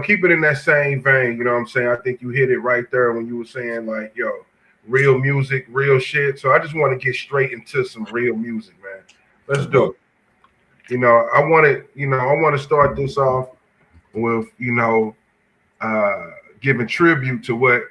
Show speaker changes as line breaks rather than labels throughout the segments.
keep it in that same vein. You know what I'm saying? I think you hit it right there when you were saying like, yo, real music, real shit. So I just want to get straight into some real music, man. Let's
Let's
do
go.
it. I want to start this off with, uh, giving tribute to what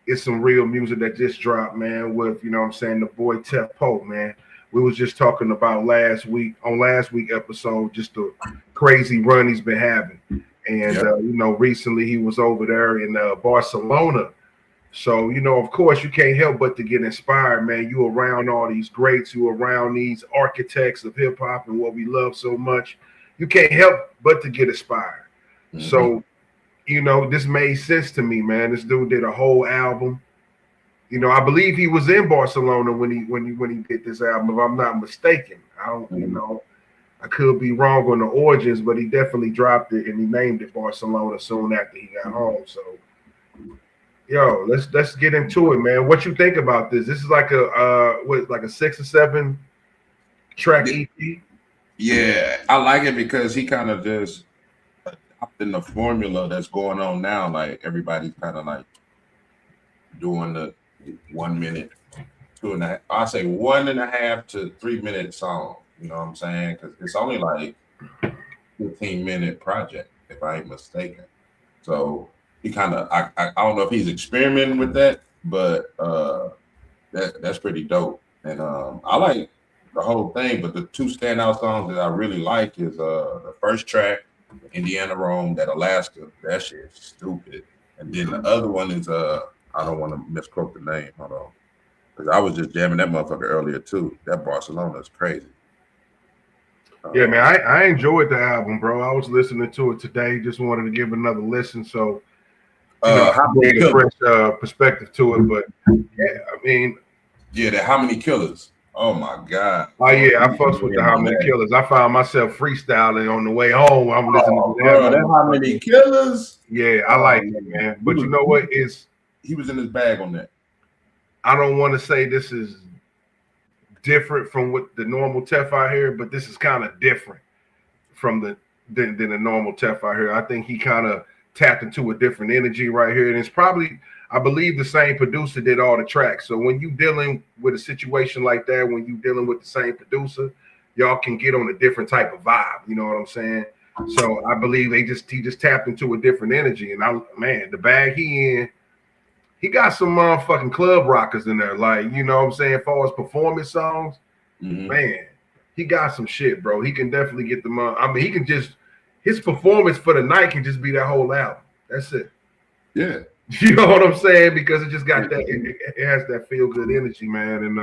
is some real music that just dropped, man. With what I'm saying, the boy Tef Poe, man. We was just talking about last week episode, just the crazy run he's been having, and
Yep.
recently he was over there in Barcelona. So of course, you can't help but to get inspired, man. You around all these greats, you around these architects of hip hop and what we love so much. You can't help but to get inspired.
Mm-hmm.
So this made sense to me, man. This dude did a whole album. I believe he was in Barcelona when he did this album, if I'm not mistaken. I don't, I could be wrong on the origins, but he definitely dropped it and he named it Barcelona soon after he got home. So, yo, let's get into it, man. What you think about this? This is like like a 6 or 7 track EP.
Yeah, I like it because he kind of just in the formula that's going on now. Like everybody's kind of like doing the 1 minute, 2.5. I say 1.5 to 3 minute song. You know what I'm saying? Because it's only like 15-minute project, if I ain't mistaken. So he kind of I don't know if he's experimenting with that, but that's pretty dope. And I like the whole thing, but the two standout songs that I really like is the first track, Indiana Rome, that Alaska, that shit's stupid. And then the other one is I don't want to misquote the name, hold on. Because I was just jamming that motherfucker earlier too. That Barcelona is crazy.
Yeah, man, I enjoyed the album, bro. I was listening to it today. Just wanted to give another listen, so
How many
bring a
killers?
fresh perspective to it. But yeah, I mean,
Yeah, that How Many Killers? Oh my god.
oh
Bro,
yeah, I
he
fucks with the
in
How
on
Many
that.
Killers. I found myself freestyling on the way home. I'm listening to
Oh,
that
bro, that How Many
motherfucker.
Killers?
Yeah, I
Oh
like it,
man,
man. But you know what?
he was in his bag on that.
I don't want to say this is different from what the normal Tef I hear, but this is kind of different from than the normal Tef I hear. I think he kind of tapped into a different energy right here, and it's probably, I believe, the same producer did all the tracks. So when you dealing with a situation like that, when you dealing with the same producer, y'all can get on a different type of vibe. You know what I'm saying? So I believe he just tapped into a different energy, and man, the bag he in. He got some motherfucking club rockers in there, like what I'm saying, as far as performance songs, man, he got some shit, bro. He can definitely get them. I mean, he can just his performance for the night can just be that whole album. That's it.
Yeah.
You know what I'm saying? Because it just got that. It has that feel good energy, man. And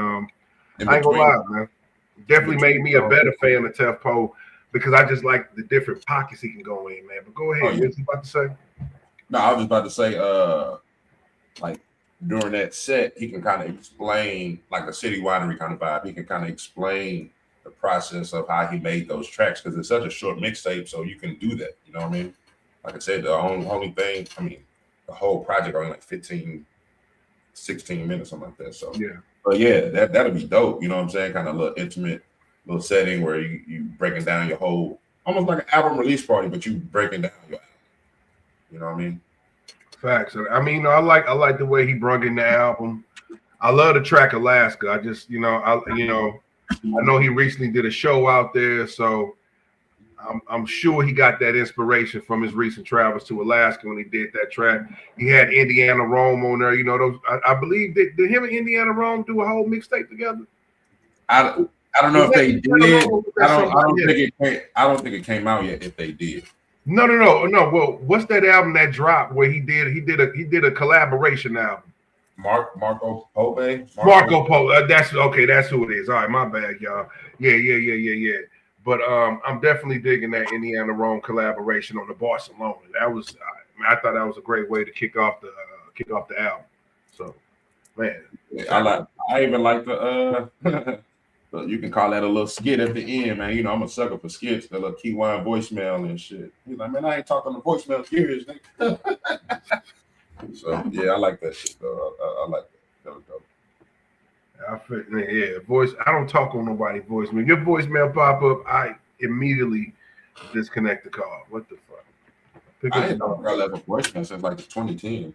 In
I ain't gonna
between,
lie, man. Definitely made
between
me a better fan of Tef Poe because I just like the different pockets he can go in, man. But go
oh
ahead.
yeah.
What you about to say?
No, I was just about to say, like during that set, he can kind of explain like a city winery kind of vibe. He can kind of explain the process of how he made those tracks because it's such a short mixtape, so you can do that. You know what I mean? Like I said, the only thing, I mean, the whole project only like 15, 16 minutes, something like that. So,
Yeah.
but yeah, that'll be dope. You know what I'm saying? Kind of a little intimate, little setting where you breaking down your whole, almost like an album release party, but you breaking down your, you know what I mean?
Facts. I mean, I like the way he brung in the album. I love the track Alaska. I just, I know he recently did a show out there, so I'm sure he got that inspiration from his recent travels to Alaska when he did that track. He had Indiana Rome on there. Those I believe did him and Indiana Rome do a whole mixtape together?
I I don't know
Was
if
that
they
Indiana
did.
Rome or was that
I
somebody
don't
else?
think it came, I don't think it came out yet. If they did,
No. Well, what's that album that dropped where he did a collaboration album?
Marco Pope,
Marco Polo. That's okay. That's who it is. All right, my bad, y'all. Yeah. But I'm definitely digging that Indiana Rome collaboration on the Barcelona. That was, I thought that was a great way to kick off the album. So, man,
I
shout
like.
out.
I even like the you can call that a little skit at the end, man. You know, I'm a sucker for skits, the little key wine voicemail and shit. He's like, man, I ain't talking to voicemail years, nigga. So yeah, I like that shit though. I like that. That was dope.
Yeah, voice. I don't talk on nobody voicemail. Your voicemail pop up, I immediately disconnect the call. What the fuck? Pick
I
up
ain't know Girl Ever Question since like the 2010s.